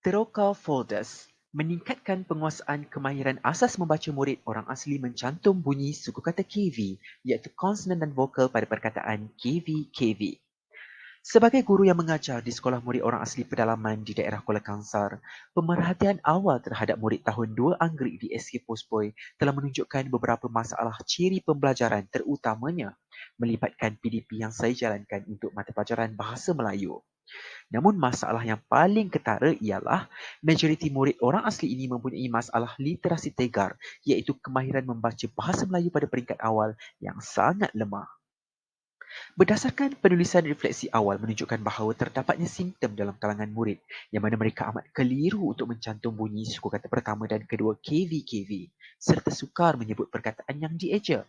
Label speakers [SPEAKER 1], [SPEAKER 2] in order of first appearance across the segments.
[SPEAKER 1] Teroka Folders meningkatkan penguasaan kemahiran asas membaca murid orang asli mencantum bunyi suku kata KV, iaitu konsonan dan vokal pada perkataan KV-KV. Sebagai guru yang mengajar di sekolah murid orang asli pedalaman di daerah Kuala Kangsar, pemerhatian awal terhadap murid tahun 2 Anggerik di SK Postboy telah menunjukkan beberapa masalah ciri pembelajaran terutamanya melibatkan PDP yang saya jalankan untuk mata pelajaran Bahasa Melayu. Namun masalah yang paling ketara ialah majoriti murid orang asli ini mempunyai masalah literasi tegar, iaitu kemahiran membaca Bahasa Melayu pada peringkat awal yang sangat lemah. Berdasarkan penulisan refleksi awal menunjukkan bahawa terdapatnya simptom dalam kalangan murid yang mana mereka amat keliru untuk mencantum bunyi suku kata pertama dan kedua KV-KV serta sukar menyebut perkataan yang dieja.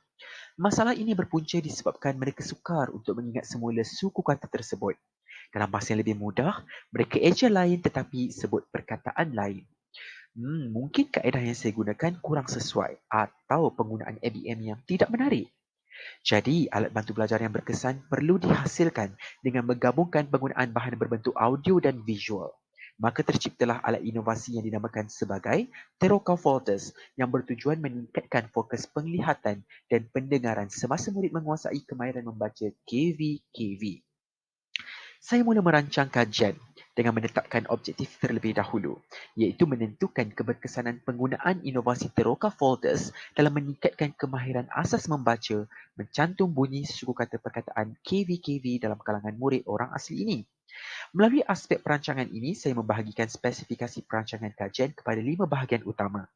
[SPEAKER 1] Masalah ini berpunca disebabkan mereka sukar untuk mengingat semula suku kata tersebut. Dalam bahasa yang lebih mudah, mereka eja lain tetapi sebut perkataan lain. Mungkin kaedah yang saya gunakan kurang sesuai atau penggunaan ABM yang tidak menarik. Jadi, alat bantu belajar yang berkesan perlu dihasilkan dengan menggabungkan penggunaan bahan berbentuk audio dan visual. Maka terciptalah alat inovasi yang dinamakan sebagai Teroka Folders yang bertujuan meningkatkan fokus penglihatan dan pendengaran semasa murid menguasai kemahiran membaca KV-KV. Saya mula merancang kajian dengan menetapkan objektif terlebih dahulu, iaitu menentukan keberkesanan penggunaan inovasi Teroka Folders dalam meningkatkan kemahiran asas membaca, mencantum bunyi suku kata perkataan KV-KV dalam kalangan murid orang asli ini. Melalui aspek perancangan ini, saya membahagikan spesifikasi perancangan kajian kepada 5 bahagian utama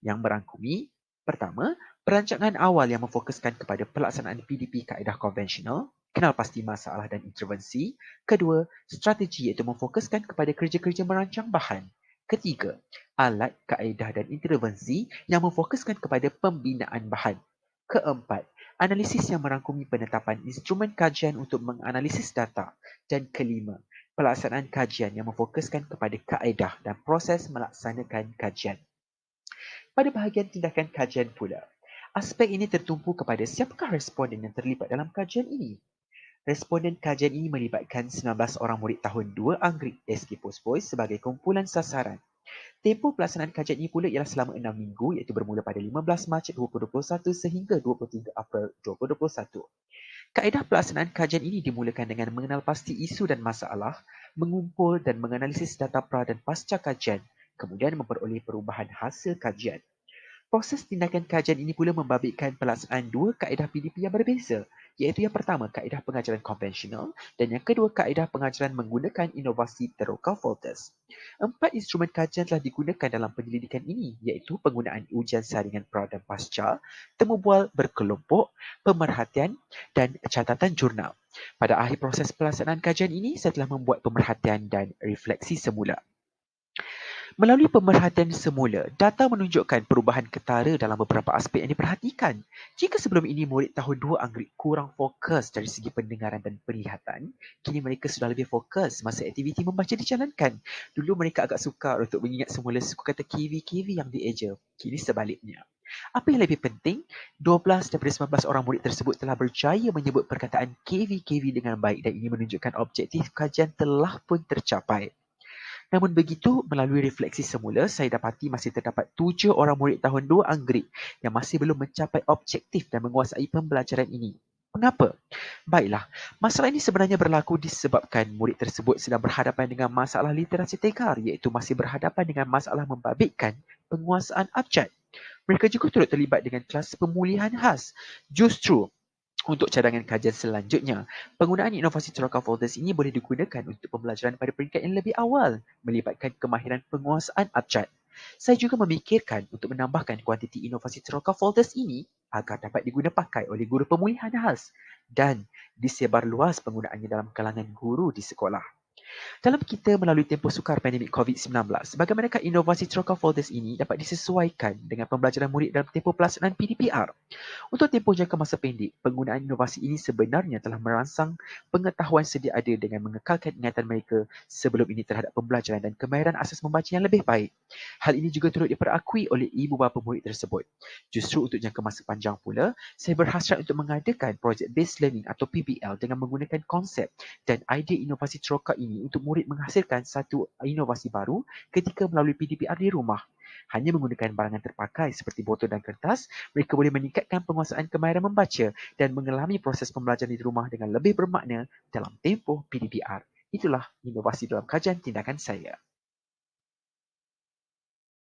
[SPEAKER 1] yang merangkumi: pertama, perancangan awal yang memfokuskan kepada pelaksanaan PDP kaedah konvensional, kenal pasti masalah dan intervensi. Kedua, strategi iaitu memfokuskan kepada kerja-kerja merancang bahan. Ketiga, alat, kaedah dan intervensi yang memfokuskan kepada pembinaan bahan. Keempat, analisis yang merangkumi penetapan instrumen kajian untuk menganalisis data. Dan kelima, pelaksanaan kajian yang memfokuskan kepada kaedah dan proses melaksanakan kajian. Pada bahagian tindakan kajian pula, aspek ini tertumpu kepada siapakah responden yang terlibat dalam kajian ini. Responden kajian ini melibatkan 19 orang murid tahun 2 Anggerik SK Postboy sebagai kumpulan sasaran. Tempoh pelaksanaan kajian ini pula ialah selama 6 minggu, iaitu bermula pada 15 Mac 2021 sehingga 23 April 2021. Kaedah pelaksanaan kajian ini dimulakan dengan mengenal pasti isu dan masalah, mengumpul dan menganalisis data pra dan pasca kajian, kemudian memperoleh perubahan hasil kajian. Proses tindakan kajian ini pula membabitkan pelaksanaan 2 kaedah PDP yang berbeza, iaitu yang pertama kaedah pengajaran konvensional dan yang kedua kaedah pengajaran menggunakan inovasi Teroka Folders. 4 instrumen kajian telah digunakan dalam penyelidikan ini, iaitu penggunaan ujian saringan pra dan pasca, temu bual berkelompok, pemerhatian dan catatan jurnal. Pada akhir proses pelaksanaan kajian ini, saya telah membuat pemerhatian dan refleksi semula. Melalui pemerhatian semula, data menunjukkan perubahan ketara dalam beberapa aspek yang diperhatikan. Jika sebelum ini murid tahun 2 Anggerik kurang fokus dari segi pendengaran dan penglihatan, kini mereka sudah lebih fokus masa aktiviti membaca dijalankan. Dulu mereka agak sukar untuk mengingat semula suku kata KV-KV yang dieja. Kini sebaliknya. Apa yang lebih penting, 12 daripada 19 orang murid tersebut telah berjaya menyebut perkataan KV-KV dengan baik dan ini menunjukkan objektif kajian telah pun tercapai. Namun begitu, melalui refleksi semula, saya dapati masih terdapat 7 orang murid tahun 2 Anggerik yang masih belum mencapai objektif dan menguasai pembelajaran ini. Mengapa? Baiklah, masalah ini sebenarnya berlaku disebabkan murid tersebut sedang berhadapan dengan masalah literasi tegar, iaitu masih berhadapan dengan masalah membabitkan penguasaan abjad. Mereka juga turut terlibat dengan kelas pemulihan khas. Justru, untuk cadangan kajian selanjutnya, penggunaan inovasi Teroka Folders ini boleh digunakan untuk pembelajaran pada peringkat yang lebih awal, melibatkan kemahiran penguasaan abjad. Saya juga memikirkan untuk menambahkan kuantiti inovasi Teroka Folders ini agar dapat digunakan pakai oleh guru pemulihan khas dan disebar luas penggunaannya dalam kalangan guru di sekolah. Dalam kita melalui tempoh sukar pandemik COVID-19, bagaimanakah inovasi Teroka Folders ini dapat disesuaikan dengan pembelajaran murid dalam tempoh pelaksanaan PDPR? Untuk tempoh jangka masa pendek, penggunaan inovasi ini sebenarnya telah merangsang pengetahuan sedia ada dengan mengekalkan ingatan mereka sebelum ini terhadap pembelajaran dan kemahiran asas membaca yang lebih baik. Hal ini juga turut diperakui oleh ibu bapa murid tersebut. Justru untuk jangka masa panjang pula, saya berhasrat untuk mengadakan Project Based Learning atau PBL dengan menggunakan konsep dan idea inovasi Teroka ini ini untuk murid menghasilkan satu inovasi baru ketika melalui PDPR di rumah. Hanya menggunakan barangan terpakai seperti botol dan kertas, mereka boleh meningkatkan penguasaan kemahiran membaca dan mengalami proses pembelajaran di rumah dengan lebih bermakna dalam tempoh PDPR. Itulah inovasi dalam kajian tindakan saya.